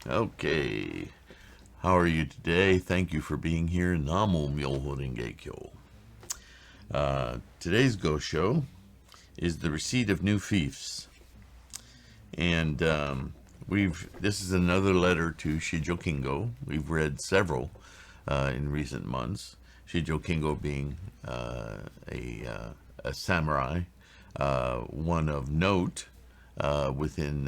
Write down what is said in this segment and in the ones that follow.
Okay, how are you today? Thank you for being here. Namo Myoho Renge Kyo. Today's Go Show is the Receipt of New Fiefs. And this is another letter to Shijo Kingo. We've read several in recent months. Shijo Kingo being a samurai, one of note within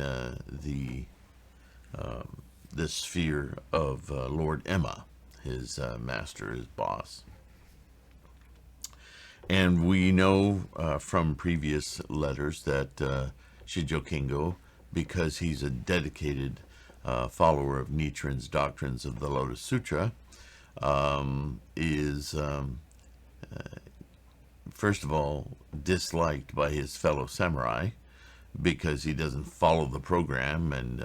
the sphere of Lord Emma, his master, his boss. And we know from previous letters that Shijo Kingo, because he's a dedicated follower of Nichiren's doctrines of the Lotus Sutra, is first of all disliked by his fellow samurai because he doesn't follow the program and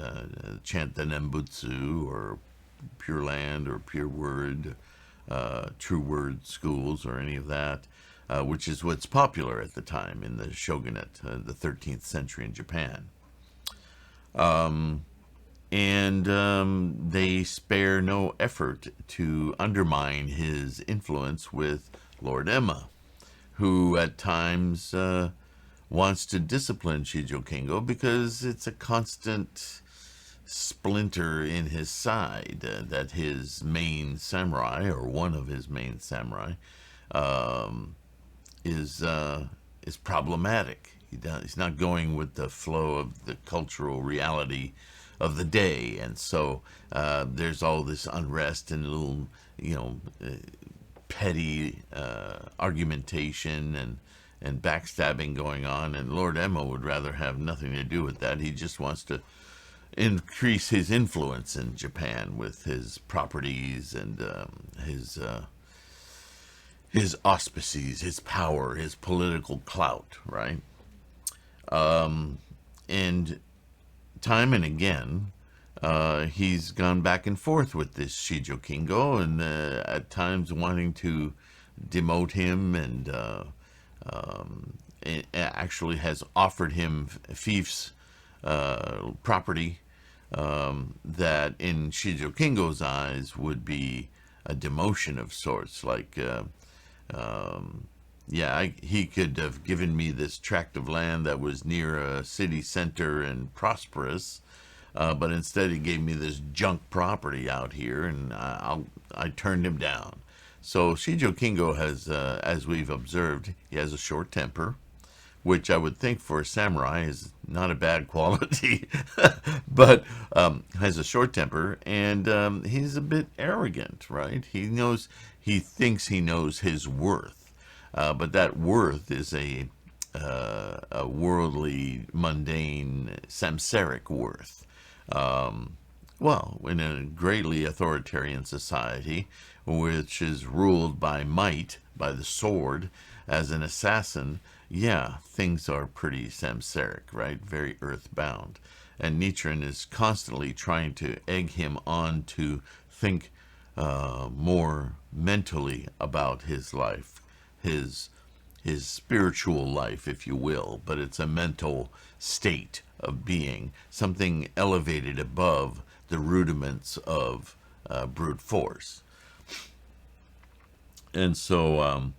chant the Nembutsu or Pure Land or Pure Word, True Word schools or any of that, which is what's popular at the time in the shogunate, the 13th century in Japan. And they spare no effort to undermine his influence with Lord Emma, who at times wants to discipline Shijo Kingo because it's a constant splinter in his side that his main samurai, or one of his main samurai, is problematic. He's not going with the flow of the cultural reality of the day, and so there's all this unrest and little, petty argumentation and backstabbing going on, and Lord Emma would rather have nothing to do with that. He just wants to increase his influence in Japan with his properties and his auspices, his power, his political clout, right? And time and again, he's gone back and forth with this Shijo Kingo, and at times wanting to demote him, and it actually has offered him fiefs property that in Shijo Kingo's eyes would be a demotion of sorts. Like, he could have given me this tract of land that was near a city center and prosperous, but instead he gave me this junk property out here, and I turned him down. So Shijo Kingo has, as we've observed, he has a short temper, which I would think for a samurai is not a bad quality, but has a short temper, and he's a bit arrogant, right? He thinks he knows his worth, but that worth is a worldly, mundane, samsaric worth. In a greatly authoritarian society, which is ruled by might, by the sword, as an assassin, things are pretty samsaric, right? Very earthbound. And Nichiren is constantly trying to egg him on to think more mentally about his life, his spiritual life, if you will, but it's a mental state of being, something elevated above the rudiments of brute force. And so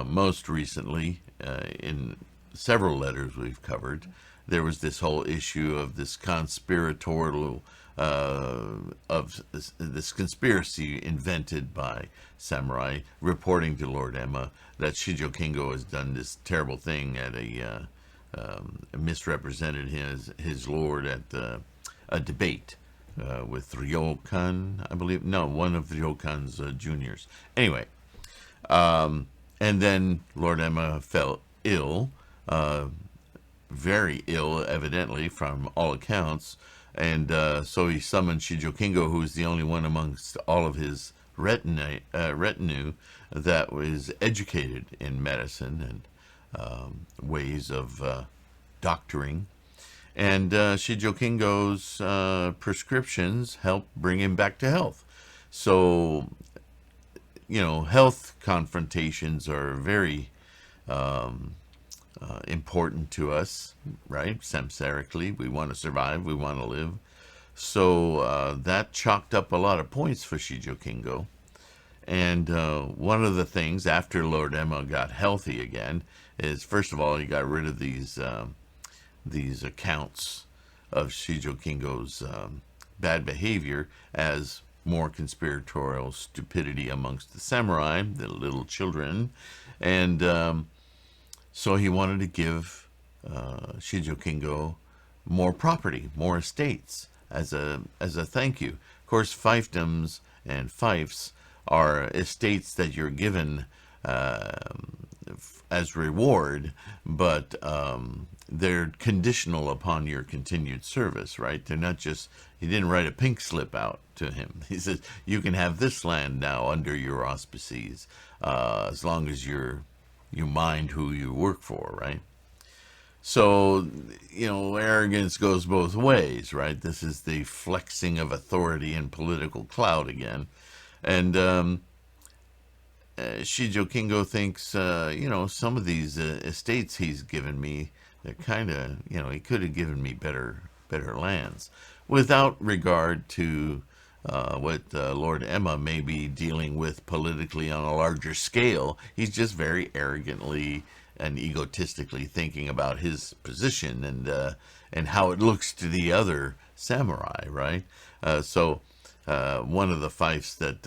most recently, in several letters we've covered, there was this whole issue of this conspiratorial, of this conspiracy invented by samurai, reporting to Lord Emma that Shijo Kingo has done this terrible thing at misrepresented his lord at a debate with Ryokan, I believe. No, one of Ryokan's juniors. Anyway, and then Lord Emma fell ill, very ill, evidently, from all accounts, and so he summoned Shijo Kingo, who was the only one amongst all of his retinue that was educated in medicine and ways of doctoring. And Shijo Kingo's prescriptions helped bring him back to health. So, health confrontations are very important to us, right? Samsarically, we want to survive, we want to live. So that chalked up a lot of points for Shijo Kingo. And one of the things after Lord Emma got healthy again is, first of all, he got rid of these accounts of Shijo Kingo's bad behavior as more conspiratorial stupidity amongst the samurai, the little children, and so he wanted to give Shijo Kingo more property, more estates as a thank you. Of course, fiefdoms and fiefs are estates that you're given as reward, but they're conditional upon your continued service, right? They're not just, he didn't write a pink slip out to him. He says, you can have this land now under your auspices, as long as you mind who you work for, right? So, arrogance goes both ways, right? This is the flexing of authority and political clout again. And Shijo Kingo thinks, some of these estates he's given me, they're kind of, he could have given me better lands, without regard to what Lord Emma may be dealing with politically on a larger scale. He's just very arrogantly and egotistically thinking about his position and how it looks to the other samurai, right? So one of the fiefs that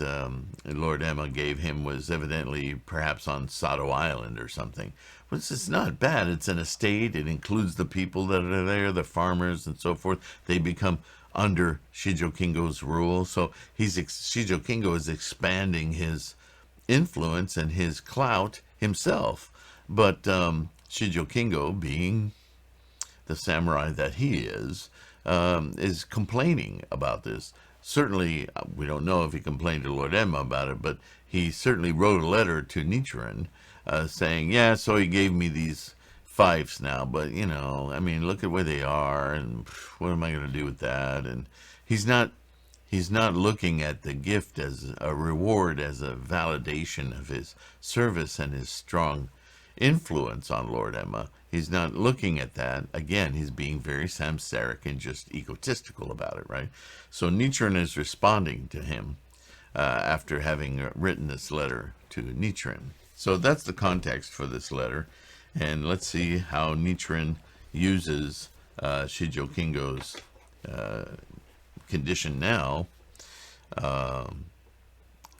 Lord Emma gave him was evidently perhaps on Sato Island or something. But it's not bad. It's an estate. It includes the people that are there, the farmers and so forth. They become under Shijo Kingo's rule. So Shijo Kingo is expanding his influence and his clout himself. But Shijo Kingo, being the samurai that he is complaining about this. Certainly, we don't know if he complained to Lord Emma about it, but he certainly wrote a letter to Nichiren saying, yeah, so he gave me these fiefs now, but, look at where they are, and what am I going to do with that? And he's not looking at the gift as a reward, as a validation of his service and his strong influence on Lord Emma. He's not looking at that. Again, he's being very samsaric and just egotistical about it, right? So Nichiren is responding to him after having written this letter to Nichiren. So that's the context for this letter. And let's see how Nichiren uses Shijo Kingo's condition now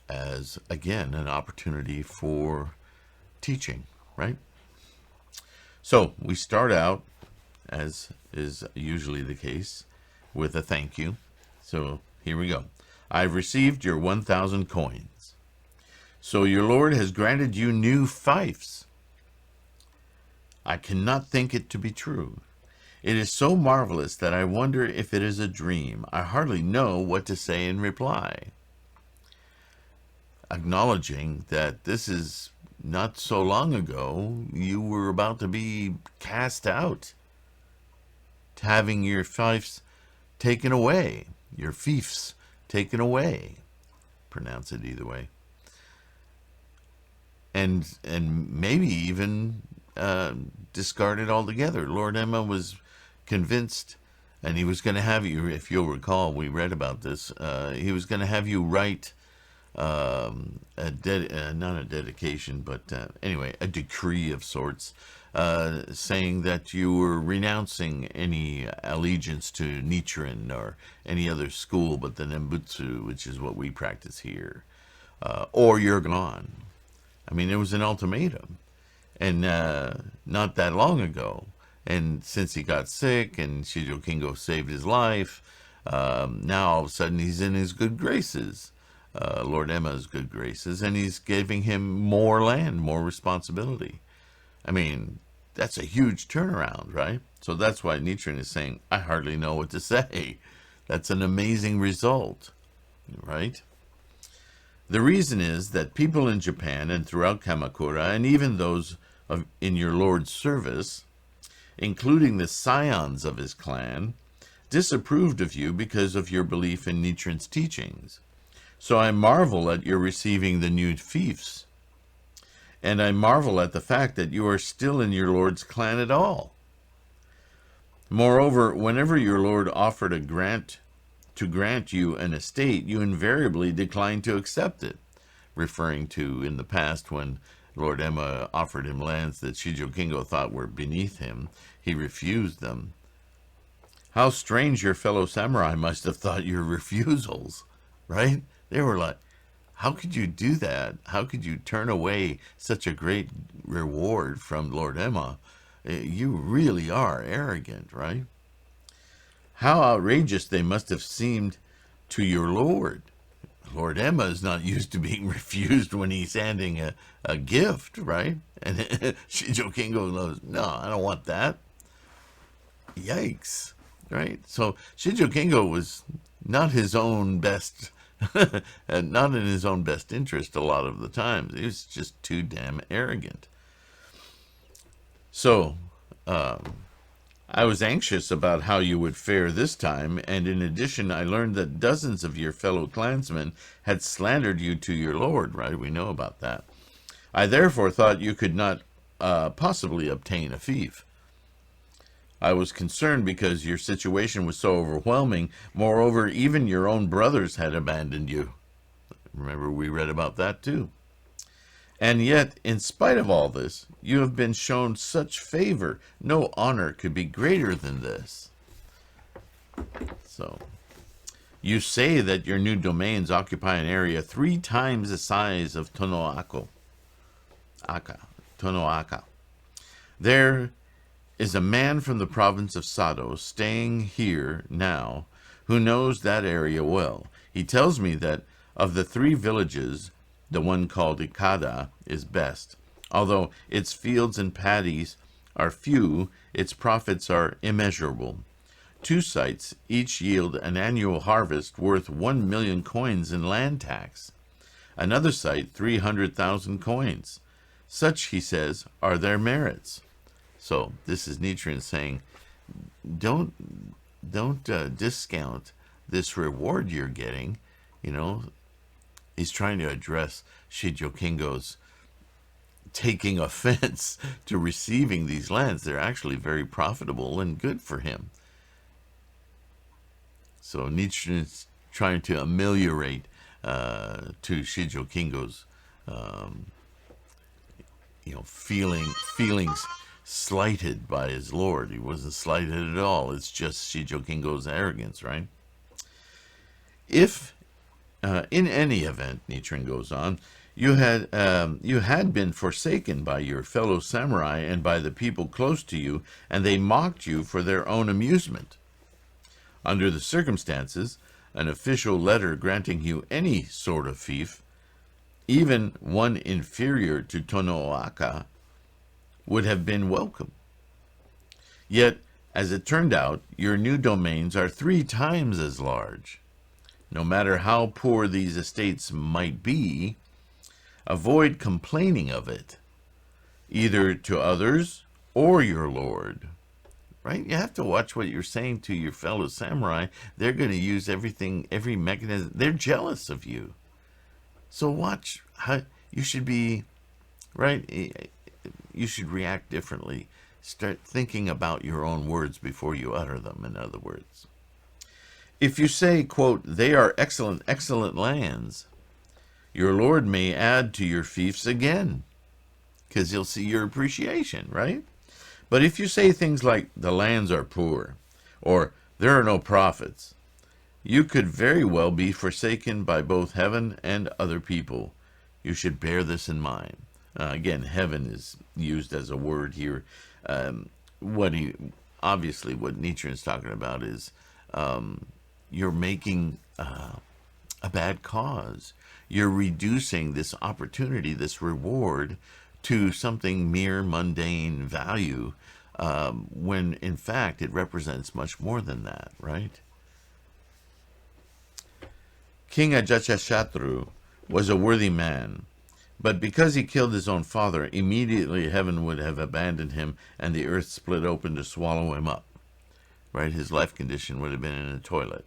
as, again, an opportunity for teaching, right? So we start out, as is usually the case, with a thank you. So here we go. I've received your 1,000 coins. So your Lord has granted you new fiefs. I cannot think it to be true. It is so marvelous that I wonder if it is a dream. I hardly know what to say in reply. Acknowledging that this is not so long ago, you were about to be cast out, having your fiefs taken away, your fiefs taken away. Pronounce it either way. And maybe even discarded altogether. Lord Emma was convinced, and he was going to have you, if you'll recall, we read about this, he was going to have you write not a dedication, but anyway, a decree of sorts, saying that you were renouncing any allegiance to Nichiren or any other school but the Nembutsu, which is what we practice here, or you're gone. I mean, it was an ultimatum, and not that long ago. And since he got sick and Shijo Kingo saved his life, now all of a sudden he's in his good graces. Lord Emma's good graces, and he's giving him more land, more responsibility. I mean, that's a huge turnaround, right? So that's why Nichiren is saying, I hardly know what to say. That's an amazing result, right? The reason is that people in Japan and throughout Kamakura, and even those in your Lord's service, including the scions of his clan, disapproved of you because of your belief in Nichiren's teachings. So I marvel at your receiving the new fiefs, and I marvel at the fact that you are still in your Lord's clan at all. Moreover, whenever your Lord offered a grant to grant you an estate, you invariably decline to accept it, referring to in the past when Lord Emma offered him lands that Shijo Kingo thought were beneath him. He refused them. How strange your fellow samurai must have thought your refusals, right? They were like, how could you do that? How could you turn away such a great reward from Lord Emma? You really are arrogant, right? How outrageous they must have seemed to your lord. Lord Emma is not used to being refused when he's handing a gift, right? And Shijo Kingo goes, no, I don't want that. Yikes, right? So Shijo Kingo was not his own best, and not in his own best interest a lot of the times. He was just too damn arrogant. So, I was anxious about how you would fare this time, and in addition, I learned that dozens of your fellow clansmen had slandered you to your lord, right? We know about that. I therefore thought you could not possibly obtain a fief. I was concerned because your situation was so overwhelming. Moreover, even your own brothers had abandoned you. Remember, we read about that too. And yet, in spite of all this, you have been shown such favor. No honor could be greater than this. So, you say that your new domains occupy an area 3 times the size of Tonoaka. There is a man from the province of Sado staying here now who knows that area well. He tells me that of the 3 villages, the one called Ikada is best. Although its fields and paddies are few, its profits are immeasurable. 2 sites each yield an annual harvest worth 1 million coins in land tax. Another site, 300,000 coins. Such, he says, are their merits. So this is Nichiren saying, don't discount this reward you're getting. You know, he's trying to address Shijo Kingo's taking offense to receiving these lands. They're actually very profitable and good for him. So Nichiren is trying to ameliorate to Shijo Kingo's feelings slighted by his lord. He wasn't slighted at all. It's just Shijo Kingo's arrogance, right? If in any event, Nichiren goes on, you had been forsaken by your fellow samurai and by the people close to you, and they mocked you for their own amusement. Under the circumstances, an official letter granting you any sort of fief, even one inferior to Tonoaka, would have been welcome. Yet, as it turned out, your new domains are 3 times as large. No matter how poor these estates might be, avoid complaining of it, either to others or your lord. Right? You have to watch what you're saying to your fellow samurai. They're going to use every mechanism. They're jealous of you. So watch how you should be, right? You should react differently. Start thinking about your own words before you utter them, in other words. If you say, quote, they are excellent, excellent lands, your lord may add to your fiefs again, because he'll see your appreciation, right? But if you say things like, the lands are poor, or there are no profits, you could very well be forsaken by both heaven and other people. You should bear this in mind. Again, heaven is used as a word here. What Nichiren's talking about is you're making a bad cause. You're reducing this opportunity, this reward, to something mere mundane value, when in fact it represents much more than that, right? King Ajatashatru was a worthy man, but because he killed his own father, immediately heaven would have abandoned him and the earth split open to swallow him up. Right? His life condition would have been in a toilet.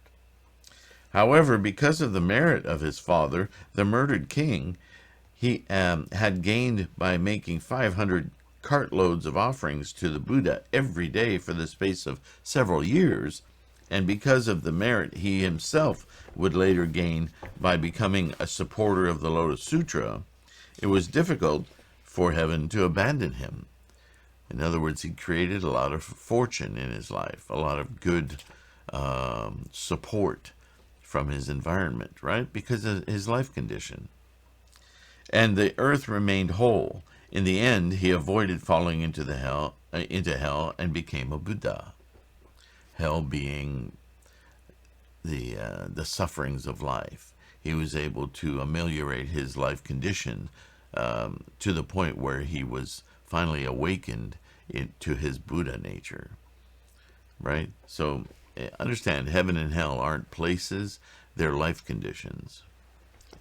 However, because of the merit of his father, the murdered king, he had gained by making 500 cartloads of offerings to the Buddha every day for the space of several years, and because of the merit he himself would later gain by becoming a supporter of the Lotus Sutra, it was difficult for heaven to abandon him. In other words, he created a lot of fortune in his life, a lot of good support from his environment, right? Because of his life condition. And the earth remained whole. In the end, he avoided falling into hell and became a Buddha. Hell being the sufferings of life. He was able to ameliorate his life condition to the point where he was finally awakened to his Buddha nature. Right? So understand, heaven and hell aren't places, they're life conditions.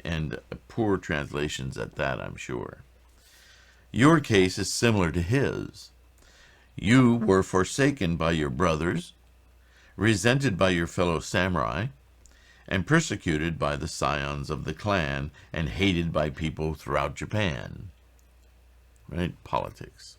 And poor translations at that, I'm sure. Your case is similar to his. You were forsaken by your brothers, resented by your fellow samurai, and persecuted by the scions of the clan, and hated by people throughout Japan. Right? Politics.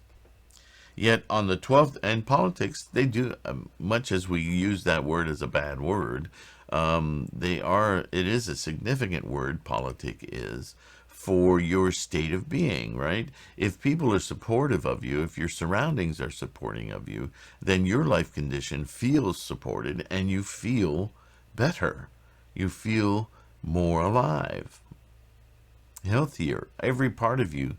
Yet on the 12th, and politics, they do, much as we use that word as a bad word, it is a significant word, politic is, for your state of being, right? If people are supportive of you, if your surroundings are supporting of you, then your life condition feels supported and you feel better. You feel more alive, healthier. Every part of you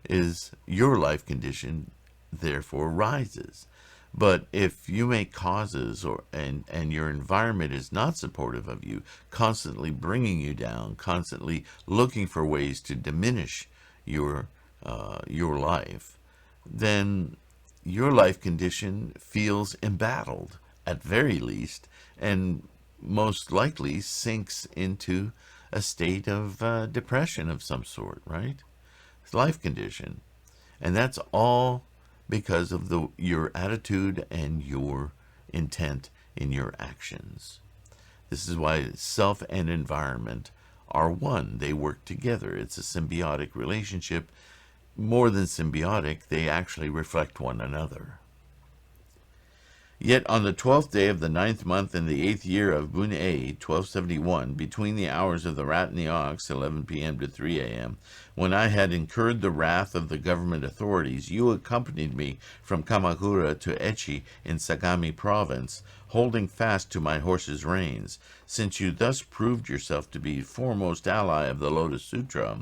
is your life condition, therefore rises. But if you make causes and your environment is not supportive of you, constantly bringing you down, constantly looking for ways to diminish your life, then your life condition feels embattled at very least, and most likely sinks into a state of depression of some sort, right? It's life condition. And that's all because of your attitude and your intent in your actions. This is why self and environment are one. They work together. It's a symbiotic relationship. More than symbiotic, they actually reflect one another. Yet on the 12th day of the 9th month in the 8th year of Bun-A, 1271, between the hours of the rat and the ox, 11 p.m. to 3 a.m., when I had incurred the wrath of the government authorities, you accompanied me from Kamakura to Echi in Sagami province, holding fast to my horse's reins. Since you thus proved yourself to be foremost ally of the Lotus Sutra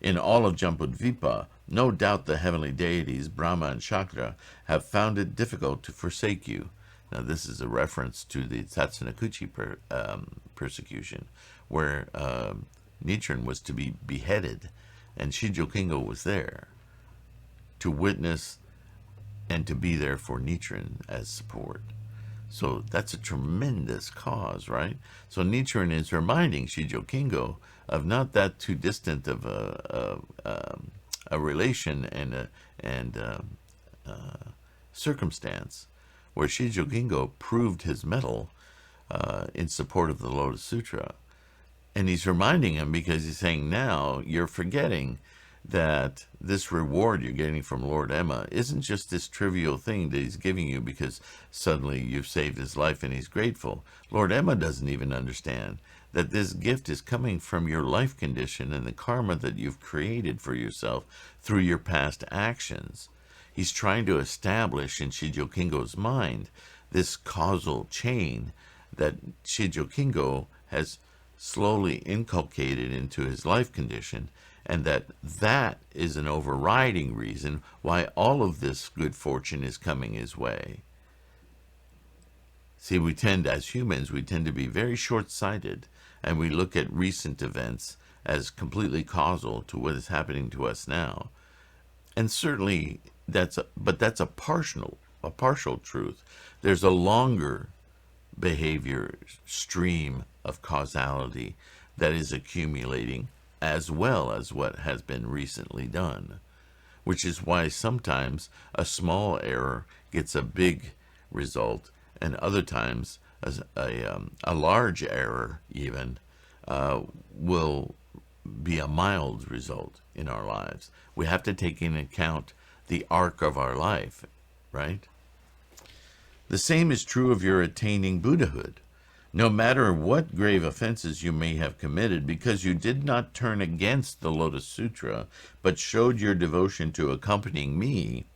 in all of Jambudvipa, no doubt the heavenly deities, Brahma and Shakra, have found it difficult to forsake you. Now this is a reference to the Tatsunakuchi persecution, where Nichiren was to be beheaded, and Shijo Kingo was there to witness and to be there for Nichiren as support. So that's a tremendous cause, right? So Nichiren is reminding Shijo Kingo of not that too distant of a relation and circumstance where Shijo Kingo proved his mettle in support of the Lotus Sutra. And he's reminding him because he's saying, now you're forgetting that this reward you're getting from Lord Emma isn't just this trivial thing that he's giving you because suddenly you've saved his life and he's grateful. Lord Emma doesn't even understand that this gift is coming from your life condition and the karma that you've created for yourself through your past actions. He's trying to establish in Shijo Kingo's mind this causal chain that Shijo Kingo has slowly inculcated into his life condition, and that is an overriding reason why all of this good fortune is coming his way. See, as humans, we tend to be very short-sighted, and we look at recent events as completely causal to what is happening to us now. And certainly that's a partial truth. There's a longer behavior stream of causality that is accumulating, as well as what has been recently done, which is why sometimes a small error gets a big result, and other times a large error even will be a mild result in our lives. We have to take into account the arc of our life, right? The same is true of your attaining Buddhahood. No matter what grave offenses you may have committed, because you did not turn against the Lotus Sutra, but showed your devotion to accompanying me,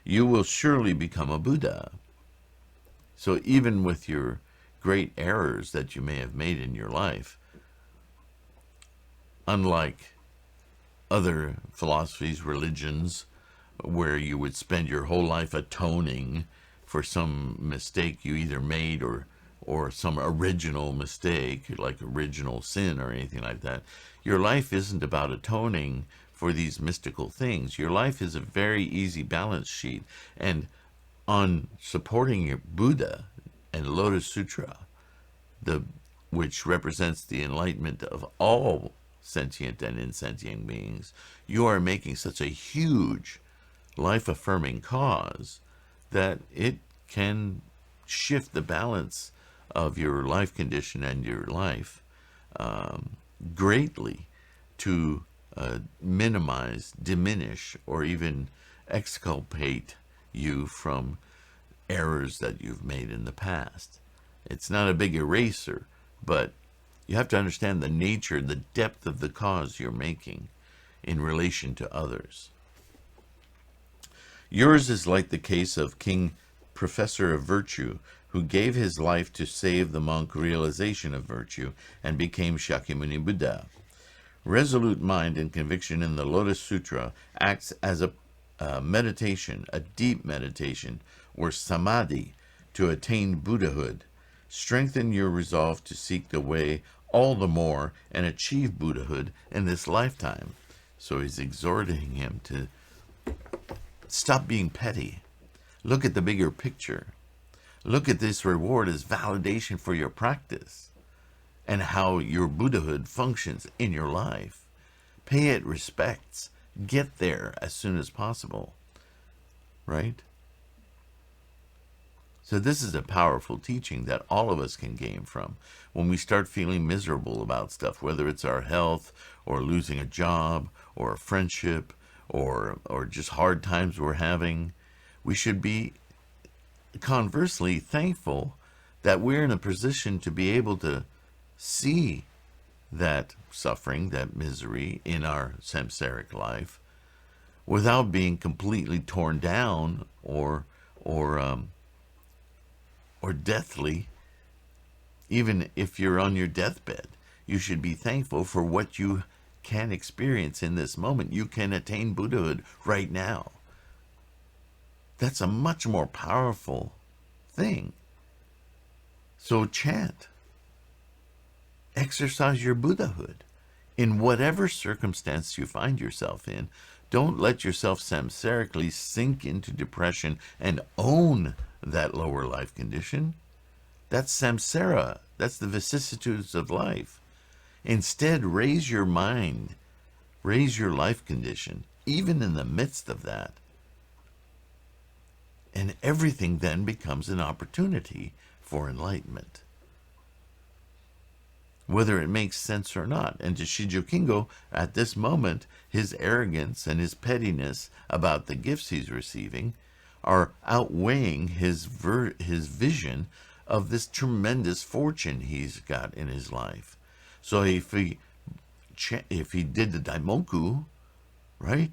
you will surely become a Buddha. So even with your great errors that you may have made in your life, unlike other philosophies, religions, where you would spend your whole life atoning for some mistake you either made or some original mistake, like original sin or anything like that. Your life isn't about atoning for these mystical things. Your life is a very easy balance sheet. And on supporting your Buddha and Lotus Sutra, which represents the enlightenment of all sentient and insentient beings, you are making such a huge life-affirming cause that it can shift the balance of your life condition and your life greatly to minimize, diminish, or even exculpate you from errors that you've made in the past. It's not a big eraser, but you have to understand the nature, the depth of the cause you're making in relation to others. Yours is like the case of King Professor of Virtue, who gave his life to save the monk realization of virtue and became Shakyamuni Buddha. Resolute mind and conviction in the Lotus Sutra acts as a meditation, a deep meditation, or samadhi, to attain Buddhahood. Strengthen your resolve to seek the way all the more and achieve Buddhahood in this lifetime. So he's exhorting him to stop being petty. Look at the bigger picture. Look at this reward as validation for your practice and how your Buddhahood functions in your life. Pay it respects. Get there as soon as possible. Right? So this is a powerful teaching that all of us can gain from. When we start feeling miserable about stuff, whether it's our health or losing a job or a friendship or just hard times we're having, we should be conversely thankful that we're in a position to be able to see that suffering, that misery in our samsaric life without being completely torn down or deathly. Even if you're on your deathbed, you should be thankful for what you can experience in this moment. You can attain Buddhahood right now. That's a much more powerful thing. So chant. Exercise your Buddhahood in whatever circumstance you find yourself in. Don't let yourself samsarically sink into depression and own that lower life condition. That's samsara. That's the vicissitudes of life. Instead, raise your mind. Raise your life condition, even in the midst of that. And everything then becomes an opportunity for enlightenment, whether it makes sense or not. And to Shijokingo, at this moment, his arrogance and his pettiness about the gifts he's receiving are outweighing his vision of this tremendous fortune he's got in his life. So if he did the daimoku, right?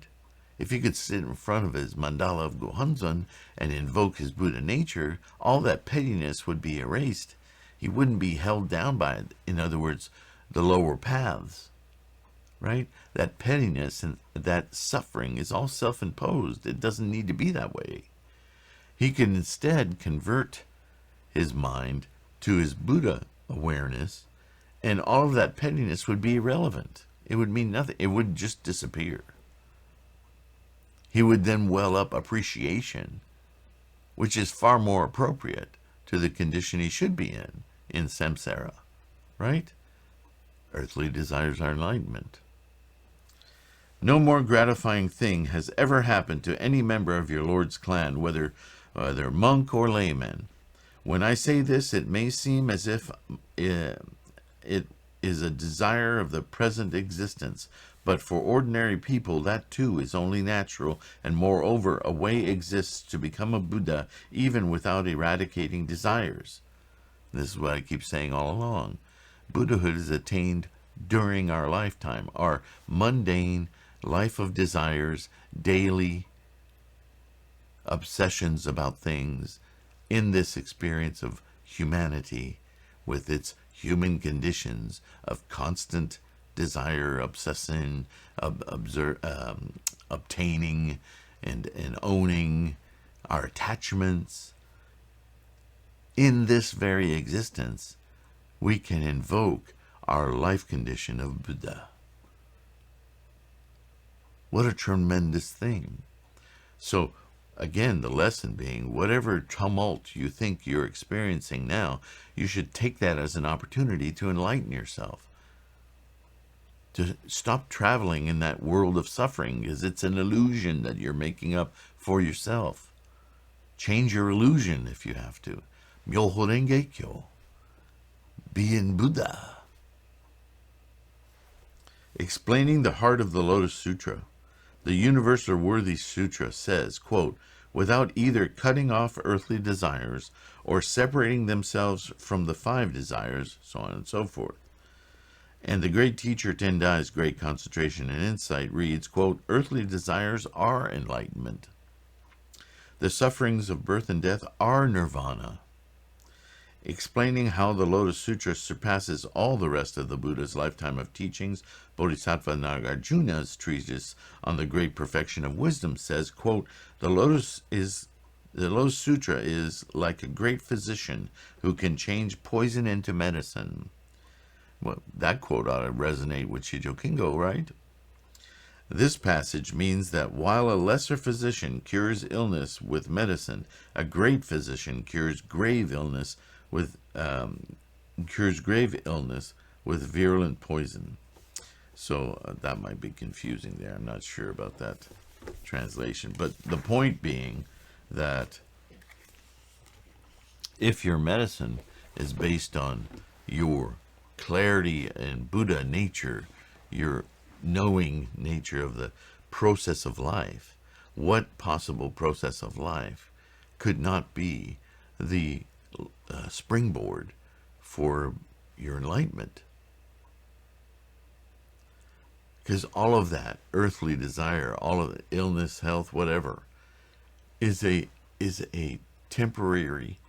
If he could sit in front of his mandala of Gohonzon and invoke his Buddha nature, all that pettiness would be erased. He wouldn't be held down by it. In other words, the lower paths, right? That pettiness and that suffering is all self-imposed. It doesn't need to be that way. He can instead convert his mind to his Buddha awareness, and all of that pettiness would be irrelevant. It would mean nothing. It would just disappear. He would then well up appreciation, which is far more appropriate to the condition he should be in samsara, right? Earthly desires are enlightenment. No more gratifying thing has ever happened to any member of your Lord's clan, whether monk or layman. When I say this, it may seem as if it is a desire of the present existence, but for ordinary people that too is only natural, and moreover a way exists to become a Buddha even without eradicating desires. This is what I keep saying all along. Buddhahood is attained during our lifetime, our mundane life of desires, daily obsessions about things, in this experience of humanity with its human conditions of constant desire, obsessing, obtaining, and owning our attachments. In this very existence, we can invoke our life condition of Buddha. What a tremendous thing. So, again, the lesson being, whatever tumult you think you're experiencing now, you should take that as an opportunity to enlighten yourself. To stop traveling in that world of suffering, because it's an illusion that you're making up for yourself. Change your illusion if you have to. Myoho Renge Kyo. Be in Buddha. Explaining the heart of the Lotus Sutra, the Universal Worthy Sutra says, quote, without either cutting off earthly desires or separating themselves from the 5 desires, so on and so forth. And the great teacher Tendai's great concentration and insight reads, quote, earthly desires are enlightenment. The sufferings of birth and death are nirvana. Explaining how the Lotus Sutra surpasses all the rest of the Buddha's lifetime of teachings, Bodhisattva Nagarjuna's treatise on the great perfection of wisdom says, quote, the Lotus Sutra is like a great physician who can change poison into medicine. Well, that quote ought to resonate with Shijo Kingo, right? This passage means that while a lesser physician cures illness with medicine, a great physician cures grave illness with virulent poison. So that might be confusing there. I'm not sure about that translation. But the point being that if your medicine is based on your clarity and Buddha nature, your knowing nature of the process of life, what possible process of life could not be the springboard for your enlightenment? Because all of that earthly desire, all of the illness, health, whatever, is a temporary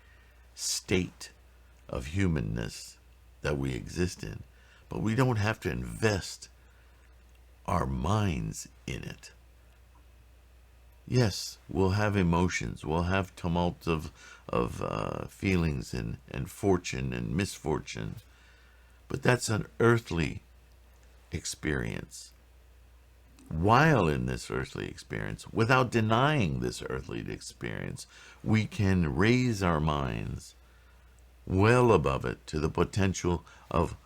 state of humanness that we exist in. But we don't have to invest our minds in it. Yes, we'll have emotions, we'll have tumult of feelings and fortune and misfortune, but that's an earthly experience. While in this earthly experience, without denying this earthly experience, we can raise our minds well above it to the potential of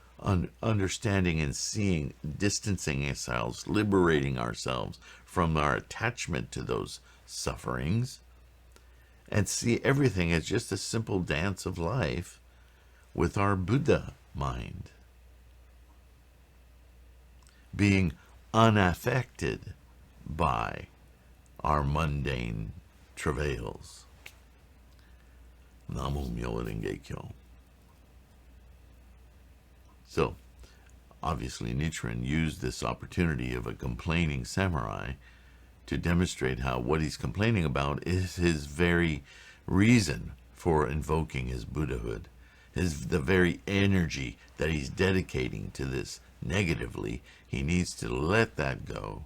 understanding and seeing, distancing ourselves, liberating ourselves from our attachment to those sufferings, and see everything as just a simple dance of life with our Buddha mind, being unaffected by our mundane travails. Namo Myoho Renge Kyo. So, obviously Nichiren used this opportunity of a complaining samurai to demonstrate how what he's complaining about is his very reason for invoking his Buddhahood, the very energy that he's dedicating to this negatively. He needs to let that go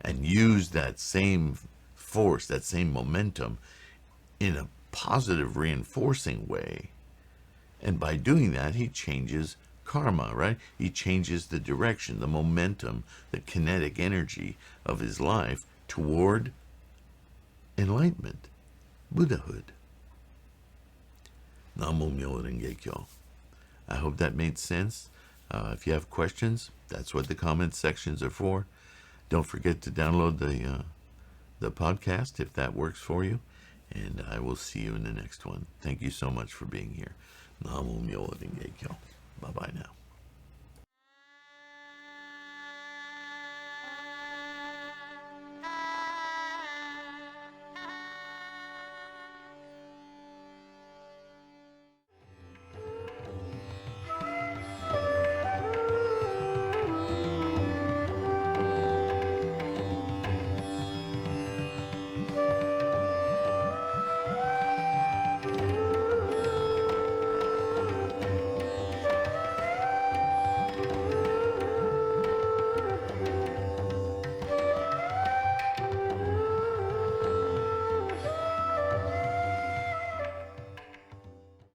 and use that same force, that same momentum in a positive reinforcing way. And by doing that, he changes karma, right? He changes the direction, the momentum, the kinetic energy of his life toward enlightenment, Buddhahood. Namo Myoho Renge Kyo. I hope that made sense. If you have questions, that's what the comment sections are for. Don't forget to download the podcast if that works for you. And I will see you in the next one. Thank you so much for being here. Namo Myoho Renge Kyo. Bye-bye now.